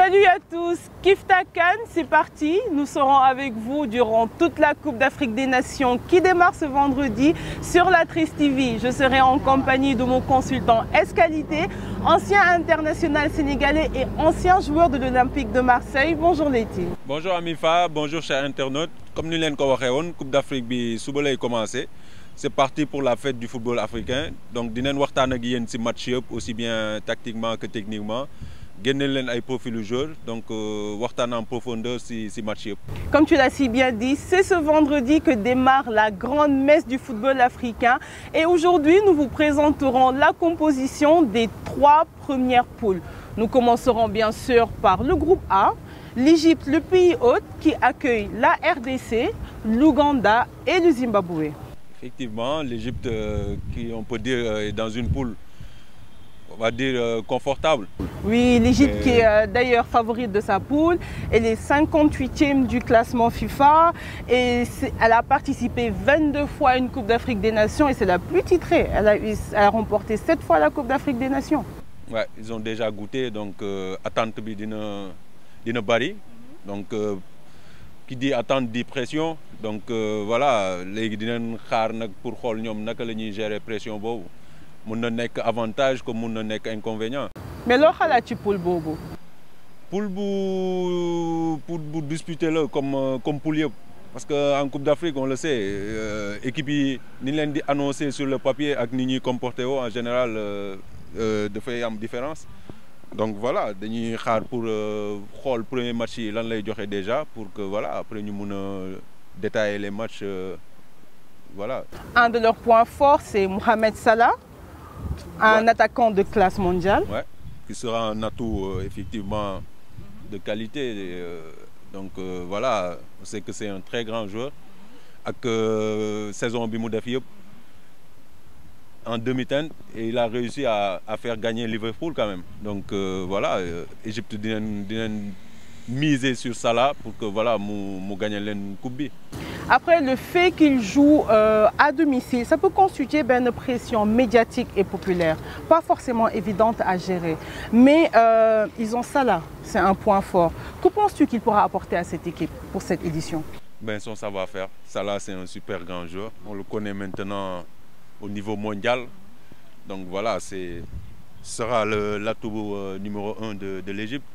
Salut à tous, Kifta Khan, c'est parti. Nous serons avec vous durant toute la Coupe d'Afrique des Nations qui démarre ce vendredi sur la Trice TV. Je serai en compagnie de mon consultant S-Qualité, ancien international sénégalais et ancien joueur de l'Olympique de Marseille. Bonjour Leyti. Bonjour Amifa, bonjour chers internautes. Comme nous l'avons dit, Coupe d'Afrique bi suba lay commencé. C'est parti pour la fête du football africain. Donc dinañ waxtaan ak yéen ci match yëpp aussi bien tactiquement que techniquement. Génneel leen ay profil joueurs, donc waxtaan en profondeur ci match yëpp. Comme tu l'as si bien dit, c'est ce vendredi que démarre la grande messe du football africain. Et aujourd'hui, nous vous présenterons la composition des 3 premières poules. Nous commencerons bien sûr par le groupe A, l'Égypte, le pays hôte qui accueille la RDC, l'Ouganda et le Zimbabwe. Effectivement, l'Égypte, qui on peut dire est dans une poule, on va dire confortable. Oui, l'Égypte qui est d'ailleurs favorite de sa poule. Elle est 58e du classement FIFA et elle a participé 22 fois à une Coupe d'Afrique des Nations et c'est la plus titrée. Elle a remporté 7 fois la Coupe d'Afrique des Nations. Ouais, ils ont déjà goûté, donc attente bi dina bari. Donc qui dit attente dit pression. Donc voilà, léegi dinañ xaar nag pour xool ñoom naka la ñuy gérer pression boobu. Mun na nekk avantage comme mun na nekk inconvénient. Mais loo xalaat ci poule boobu. Poule bu disputé la comme poule yëpp. Parce que en Coupe d'Afrique on le sait équipe yi ni leen di annoncé sur le papier ak ni ñuy comporté woo en général dafay am différence. Donc voilà, dañuy xaar pour xool premier match yi lan lay joxe déjà pour que voilà après ñu mun a détailler les matchs voilà. Un de leurs points forts, c'est Mohamed Salah, un attaquant de classe mondiale. Ouais, qui sera un atout effectivement de qualité. Donc voilà, on sait que c'est un très grand joueur. Ak saison bi mu def yëpp en demi-teinte et il a réussi à faire gagner Liverpool quand même. Donc voilà, Égypte dinañ miser sur Salah pour que voilà mu gagne leen coupe bi. Après, le fait qu'il joue à domicile, ça peut constituer une pression médiatique et populaire, pas forcément évidente à gérer. Mais ils ont Salah, c'est un point fort. Que penses-tu qu'il pourra apporter à cette équipe pour cette édition? Son savoir-faire. Salah, c'est un super grand joueur. On le connaît maintenant au niveau mondial. Donc voilà, sera l'atout numéro 1 de l'Égypte.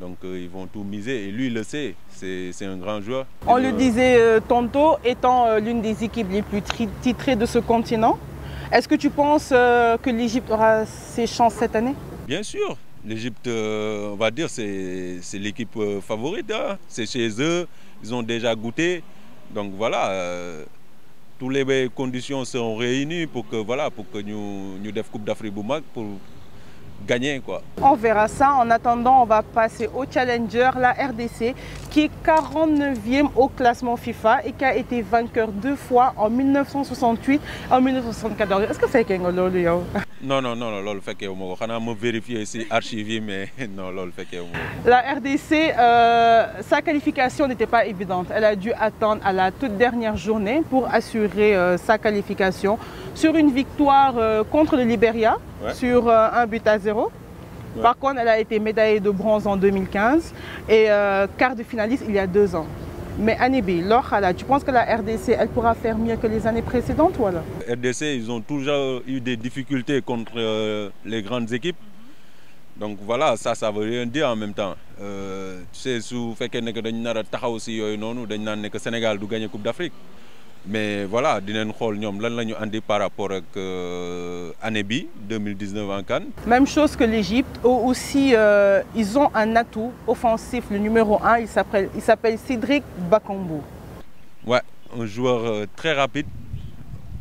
Donc ils vont tout miser et lui il le sait, c'est un grand joueur. On le disait tantôt, étant l'une des équipes les plus titrées de ce continent, est-ce que tu penses que l'Égypte aura ses chances cette année? Bien sûr, l'Égypte, on va dire, c'est l'équipe favorite. Hein. C'est chez eux, ils ont déjà goûté. Donc voilà, toutes les conditions seront réunies pour que nous def Coupe d'Afrique bu mag pour gagner quoi. On verra ça. En attendant, on va passer au challenger, la RDC, qui est 49e au classement FIFA et qui a été vainqueur 2 fois en 1968 et en 1974. Est-ce que c'est quelque chose? Non, lol fekkee wu ma ko xanaa ma vérifier ci archive mais non lol fekkee wu ma ko. La RDC, sa qualification n'était pas évidente. Elle a dû attendre à la toute dernière journée pour assurer sa qualification sur une victoire contre le Libéria sur 1-0. Ouais. Par contre, elle a été médaillée de bronze en 2015 et quart de finaliste il y a 2 ans. Mais Anibi, tu penses que la RDC, elle pourra faire mieux que les années précédentes ou alors? RDC, ils ont toujours eu des difficultés contre les grandes équipes. Donc voilà, ça veut rien dire en même temps. Tu sais, si vous faites que nous avons aussi que Sénégal doit gagner la Coupe d'Afrique. Mais voilà, dinañ xool ñoom lan la ñu andi par rapport ak année bi 2019 en CAN. Même chose que l'Égypte. Aussi, ils ont un atout offensif, le numéro 1, il s'appelle Cédric Bakambu. Ouais, un joueur très rapide.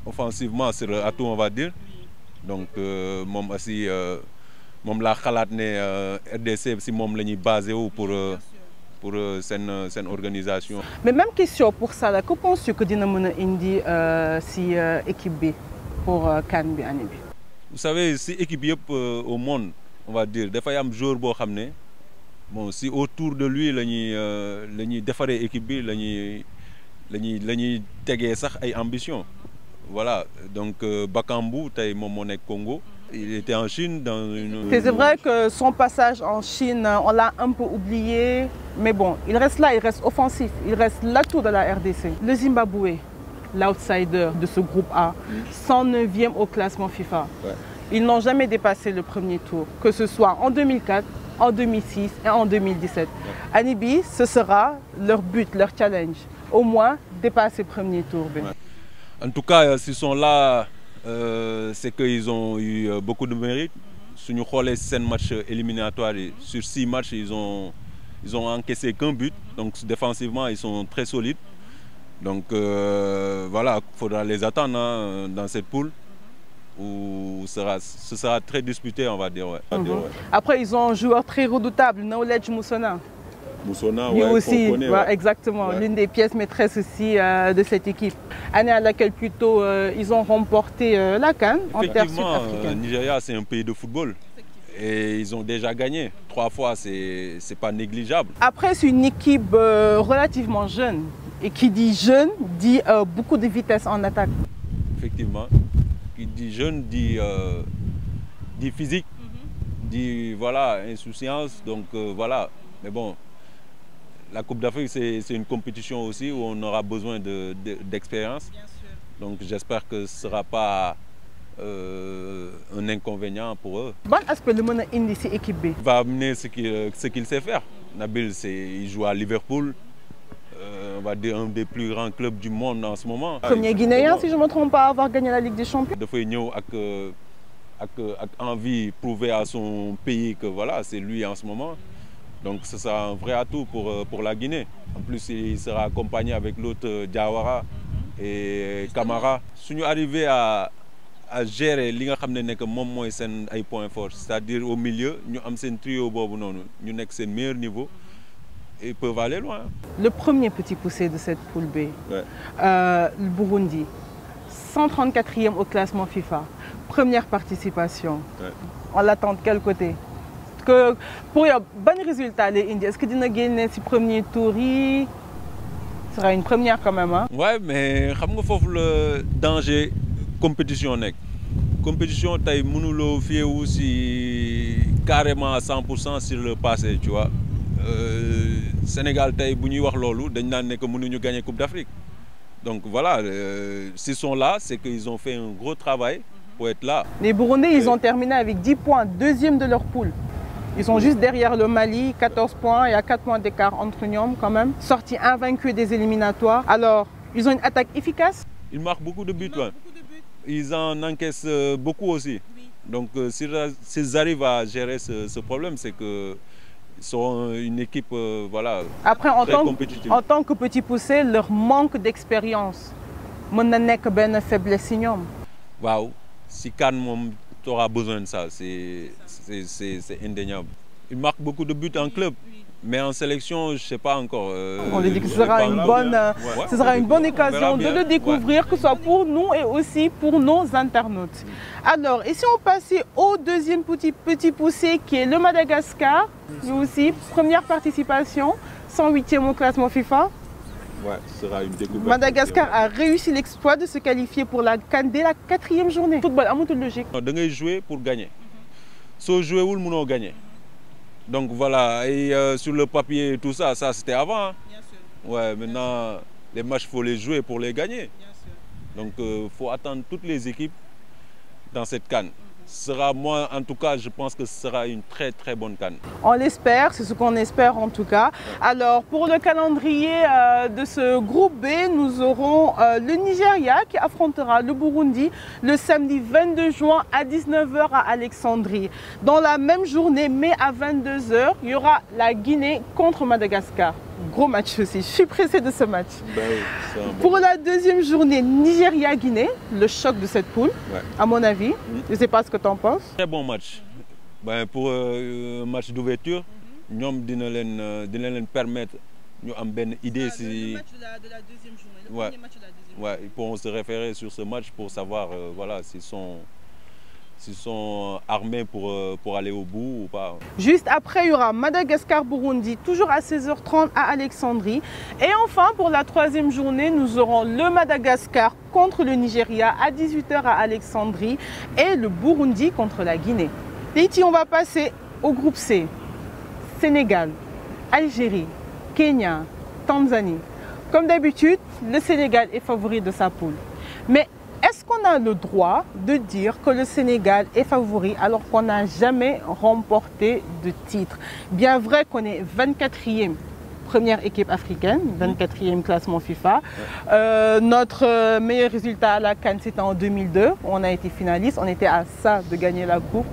Offensivement, c'est le atout, on va dire. Donc, moom aussi, moom laa xalaat ne RDC si moom la ñuy basé wu pour cette organisation. Mais même question pour ça, que penses-tu que dina mën a indi si équipe B pour CAN bi année bi? Vous savez, si équipe yëpp au monde, on va dire dafay am joueur boo xam ne bon si autour de lui la ñuy defaree équipe bi la ñuy tegee sax ay ambition. Voilà, donc Bakambu tey moom moo nekk Congo. Il était en Chine dans une... C'est vrai que son passage en Chine, on l'a un peu oublié. Mais bon, il reste là, il reste offensif. Il reste l'atout de la RDC. Le Zimbabwe, l'outsider de ce groupe A, 109e au classement FIFA. Ouais. Ils n'ont jamais dépassé le premier tour, que ce soit en 2004, en 2006 et en 2017. Ouais. À Nibi, ce sera leur but, leur challenge. Au moins, dépasser le premier tour. Ouais. En tout cas, s'ils sont là, c'est qu'ils ont eu beaucoup de mérite. Si nous regardons 5 matchs éliminatoires, sur 6 matchs, ils ont encaissé qu'un but. Donc défensivement, ils sont très solides. Donc voilà, il faudra les attendre hein, dans cette poule où ce sera très disputé, on va dire. Ouais. Après, ils ont un joueur très redoutable, Knowledge Moussona. Moussona, lui ouais, aussi, connaît, ouais, exactement, ouais. L'une des pièces maîtresses aussi de cette équipe. Année à laquelle plutôt ils ont remporté la CAN en terre sud-africaine. Nigeria, c'est un pays de football et ils ont déjà gagné 3 fois, c'est pas négligeable. Après, c'est une équipe relativement jeune et qui dit jeune dit beaucoup de vitesse en attaque. Effectivement, qui dit jeune dit physique, dit voilà insouciance, donc voilà, mais bon. La Coupe d'Afrique, c'est une compétition aussi où on aura besoin d'expérience. Donc j'espère que ce ne sera pas un inconvénient pour eux. Bon aspect le monde indi ci équipe B. Il va amener ce qu'il sait faire. Nabil, il joue à Liverpool, on va dire un des plus grands clubs du monde en ce moment. Premier Guinéen, si je ne me trompe pas, à avoir gagné la Ligue des Champions. Il faut venir avec envie de prouver à son pays que voilà, c'est lui en ce moment. Donc ce sera un vrai atout pour la Guinée. En plus, il sera accompagné avec l'autre Diawara et Camara. Si nous arrivons à gérer ce que c'est un point fort, c'est-à-dire au milieu, nous avons un trio, nous sommes au meilleur niveau et ils peuvent aller loin. Le premier petit poussé de cette poule B, ouais. Le Burundi, 134e au classement FIFA, première participation. Ouais. On l'attend de quel côté? Que pour un bon résultat, les Indiens, est-ce que tu as gagné ce premier tour? Ce sera une première quand même. Hein? Oui, mais il faut le danger compétition. Compétition, tu as fier aussi carrément à 100% sur le passé. Tu vois. Sénégal, tu as gagné la Coupe d'Afrique. Donc voilà, s'ils sont là, c'est qu'ils ont fait un gros travail pour être là. Les Burundais, ils ont terminé avec 10 points, deuxième de leur poule. Ils sont juste derrière le Mali, 14 points, il y a 4 points d'écart entre nous quand même. Sortis invaincus des éliminatoires. Alors, ils ont une attaque efficace. Ils marquent beaucoup de buts. Ils en encaissent beaucoup aussi. Oui. Donc, s'ils arrivent à gérer ce problème, c'est qu'ils sont une équipe voilà, après, très compétitive. En tant que petit poussé, leur manque d'expérience, n'est que une faiblesse. Waouh, si Cannes tu auras besoin de ça, c'est indéniable. Il marque beaucoup de buts en club, mais en sélection, je ne sais pas encore. On lui dit que ce sera une bonne occasion de le découvrir, que ce soit pour nous et aussi pour nos internautes. Alors, et si on passait au deuxième petit poussé qui est le Madagascar, lui aussi, première participation, 108e au classement FIFA. Ouais, ce sera une découverte. Madagascar a réussi l'exploit de se qualifier pour la CAN dès la 4e journée. Football, à mon tour logique. On doit jouer pour gagner. Si on joue, on peut gagner. Donc voilà, et sur le papier, tout ça, c'était avant. Hein. Bien sûr. Ouais, maintenant, les matchs, il faut les jouer pour les gagner. Bien sûr. Donc il faut attendre toutes les équipes dans cette CAN. Moi, en tout cas, je pense que ce sera une très très bonne CAN. On l'espère, c'est ce qu'on espère en tout cas. Alors, pour le calendrier de ce groupe B, nous aurons le Nigeria qui affrontera le Burundi le samedi 22 juin à 19 h à Alexandrie. Dans la même journée, mais à 22 h, il y aura la Guinée contre Madagascar. Gros match aussi, je suis pressée de ce match. Ben oui, pour la deuxième journée, Nigeria-Guinée, le choc de cette poule, ouais. À mon avis. Je ne sais pas ce que tu en penses. Très bon match. Ben, pour un match d'ouverture, nous allons permettre nous avons une idée. Le match de la deuxième journée, premier match de la deuxième journée. Ouais, ils pourront se référer sur ce match pour savoir voilà, s'ils sont s'ils sont armés pour aller au bout ou pas. Juste après, il y aura Madagascar-Burundi, toujours à 16h30 à Alexandrie. Et enfin, pour la troisième journée, nous aurons le Madagascar contre le Nigeria à 18h à Alexandrie et le Burundi contre la Guinée. Ici, on va passer au groupe C. Sénégal, Algérie, Kenya, Tanzanie. Comme d'habitude, le Sénégal est favori de sa poule. Mais est-ce qu'on a le droit de dire que le Sénégal est favori alors qu'on n'a jamais remporté de titre? Bien vrai qu'on est 24e première équipe africaine, 24e classement FIFA. Notre meilleur résultat à la CAN, c'était en 2002. On a été finaliste, on était à ça de gagner la coupe.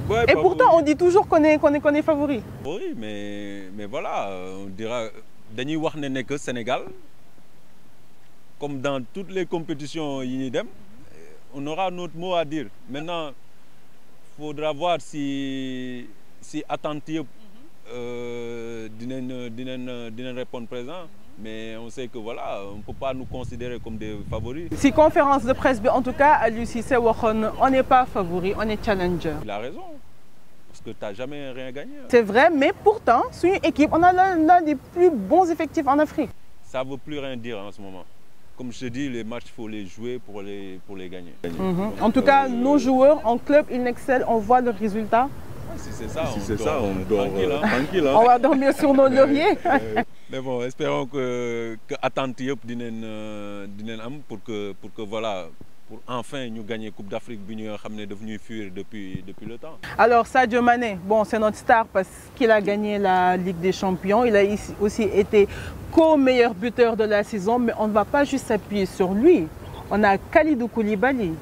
Ouais, et pourtant, on dit toujours qu'on est favori. Oui, mais voilà, on dira, dañuy wax ne que Sénégal, comme dans toutes les compétitions INIDEM, on aura notre mot à dire. Maintenant, il faudra voir si attentif dinañ répondre présent. Mais on sait que voilà, on ne peut pas nous considérer comme des favoris. Si conférence de presse, en tout cas, à Lucie on n'est pas favori, on est challenger. Il a raison, parce que tu n'as jamais rien gagné. C'est vrai, mais pourtant, sur une équipe, on a l'un des plus bons effectifs en Afrique. Ça ne veut plus rien dire en ce moment. Comme je te dis, les matchs, il faut les jouer pour les gagner. Donc, en tout cas, nos joueurs en club, ils excellent, on voit le résultat. Si c'est ça, on dort tranquille. On va dormir sur nos lauriers. Mais bon, espérons que attente yëpp dinañ am pour que voilà, pour enfin nous gagner Coupe d'Afrique bi ñu xam ne daf ñuy fuir depuis le temps. Alors Sadio Mané, bon, c'est notre star parce qu'il a gagné la Ligue des Champions. Il a aussi été co-meilleur buteur de la saison, mais on ne va pas juste s'appuyer sur lui. On a Kalidou Koulibaly,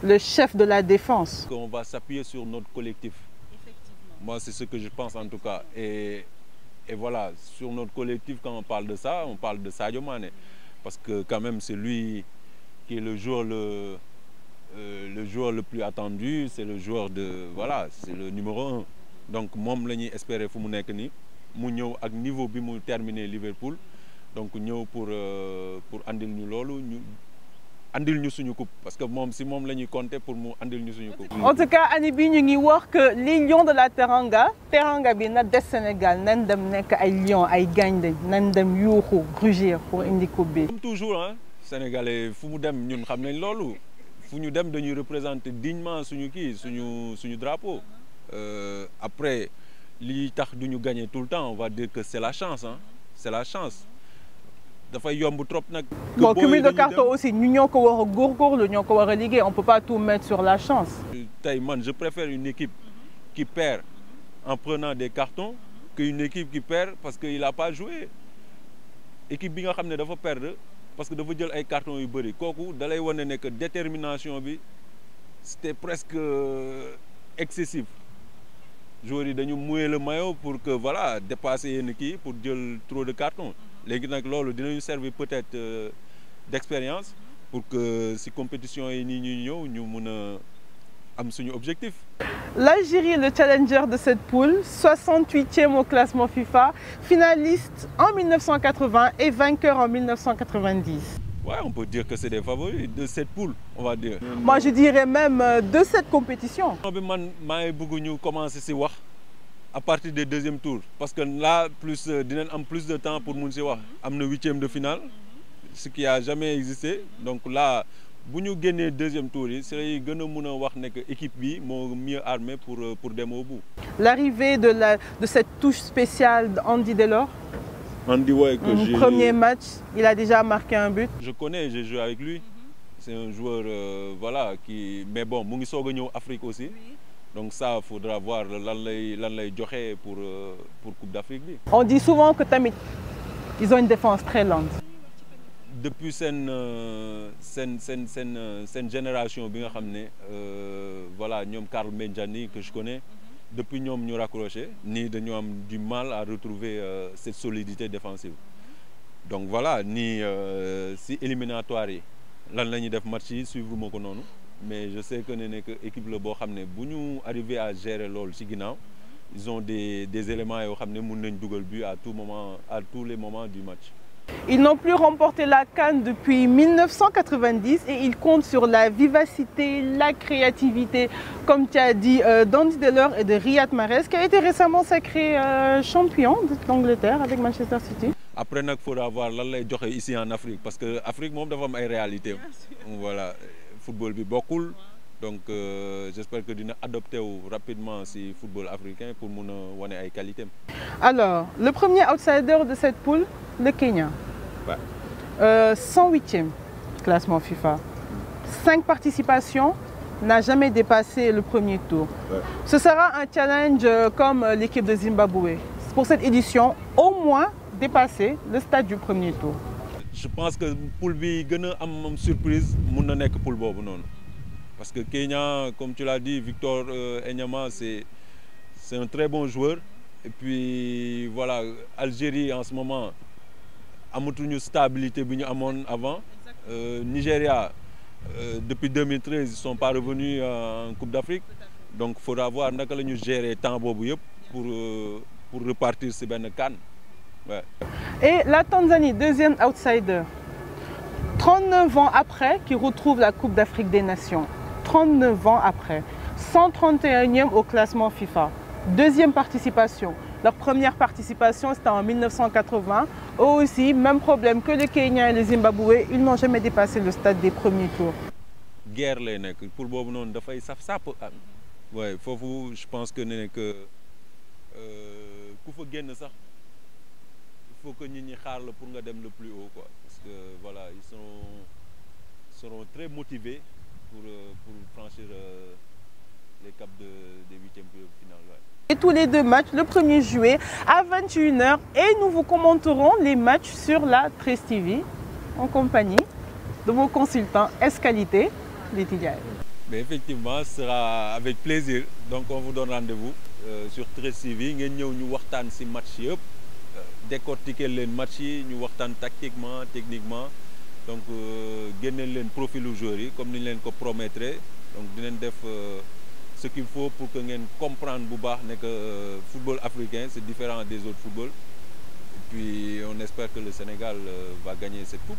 le chef de la défense. On va s'appuyer sur notre collectif. Effectivement. Moi, c'est ce que je pense en tout cas. Et voilà, sur notre collectif, quand on parle de ça, on parle de Sadio Mané. Parce que quand même, c'est lui qui est le joueur le plus attendu, c'est le joueur voilà, c'est le numéro 1. Donc, moi, je espérer que mu ñëw ak niveau bi mu terminer Liverpool. Donc, ñëw pour andil ñu lolu andil ñu suñu coupe parce que si mom lañuy compter pour mu andil ñu suñu coupe. En tout cas, année bi ñu ngi wax que les lions de la Teranga bi na des Sénégal nañ dem nek ay lions ay gaynde nañ dem yuuxu rugir pour indi coupe bi. Comme toujours hein, Sénégalais fu mu dem ñun xam nañ lolu. Fu ñu dem dañuy représenter dignement suñu drapeau. Après li tax duñu gagner tout le temps, on va dire que c'est la chance hein. C'est la chance. Bon, cumul de cartons aussi, nous on ne peut pas tout mettre sur la chance. Je préfère une équipe qui perd en prenant des cartons qu'une équipe qui perd parce qu'il n'a pas joué. L'équipe qui a perdre parce que de jël ay cartons yu bëri kooku da lay wane ne que détermination bi c'était presque excessif. Joueurs yi dañu mouiller le maillot pour que voilà dépasser yenn kii pour jël trop de cartons. Léegi nag loolu dinañu servir peut-être d'expérience pour que si compétition yi nii ñuy ñëw ñu mun a am suñu objectif. L'Algérie est le challenger de cette poule, 68e au classement FIFA, finaliste en 1980 et vainqueur en 1990. Ouais, on peut dire que c'est des favoris de cette poule, on va dire. Moi, je dirais même de cette compétition. Je vais commencer à partir du deuxième tour. Parce que là, on a plus de temps pour nous voir. On a le 8e de finale, ce qui n'a jamais existé. Donc là, si nous gagnons le deuxième tour, c'est l'équipe mieux armée pour démarrer au bout. L'arrivée de cette touche spéciale d'Andy Delors. Andy, ouais, que premier match, il a déjà marqué un but. Je connais, j'ai joué avec lui. C'est un joueur voilà, qui... Mais bon, il est venu en Afrique aussi. Donc ça, il faudra voir l'année pour Coupe d'Afrique. On dit souvent que Tamit, ils ont une défense très lente. Depuis cette génération, voilà, Karl Benjani que je connais, depuis nous nous raccroché, ni de nous avons du mal à retrouver cette solidité défensive. Donc voilà, ni si éliminatoire, là nous def match suivre mon kononou, mais je sais que l'équipe le bo xamné buñu arriver à gérer l'ol ci ginaaw, ils ont des éléments yo xamné mën nañ dougal but à tous les moments du match. Ils n'ont plus remporté la CAN depuis 1990 et ils comptent sur la vivacité, la créativité, comme tu as dit, d'Andy Delors et de Riyad Mahrez, qui a été récemment sacré champion d'Angleterre avec Manchester City. Après, il faudra voir ce ici en Afrique, parce que l'Afrique, il y a une réalité. Voilà, le football est beaucoup. Donc, j'espère que nous adopter rapidement le football africain pour avoir des qualités. Alors, le premier outsider de cette poule, le Kenya. Ouais. 108e classement FIFA. 5 participations, n'a jamais dépassé le premier tour. Ouais. Ce sera un challenge comme l'équipe de Zimbabwe. Pour cette édition, au moins dépasser le stade du premier tour. Je pense que pour le une surprise, c'est pour le Bob. Parce que Kenya, comme tu l'as dit, Victor Enyama, c'est un très bon joueur. Et puis voilà, Algérie en ce moment a une stabilité avant. Nigeria, depuis 2013, ils ne sont pas revenus en Coupe d'Afrique. Donc il faudra voir comment nous gérer le temps pour repartir sur la CAN. Ouais. Et la Tanzanie, deuxième outsider, 39 ans après, qui retrouve la Coupe d'Afrique des Nations. 39 ans après, 131e au classement FIFA. Deuxième participation. Leur première participation, c'était en 1980. Eux aussi, même problème que le Kenya et le Zimbabwe, ils n'ont jamais dépassé le stade des premiers tours. Guerre, pour le moment, ouais, je pense que il faut que nous nous pour le plus haut. Quoi. Parce que voilà, ils seront très motivés pour franchir les caps des 8e finales. Ouais. Et tous les deux matchs, le 1er juillet à 21h, et nous vous commenterons les matchs sur la 13 TV en compagnie de vos consultants S-Qualité, les Tidjaï. Mais effectivement, ce sera avec plaisir. Donc on vous donne rendez-vous sur 13 TV. Nous allons ces matchs, décortiquer les matchs, nous allons tactiquement, techniquement. Donc gagner le profil du joueur, comme nous l'avons promettré. Donc nous allons ce qu'il faut pour que nous comprenions que le football africain c'est différent des autres footballs. Et puis on espère que le Sénégal va gagner cette coupe.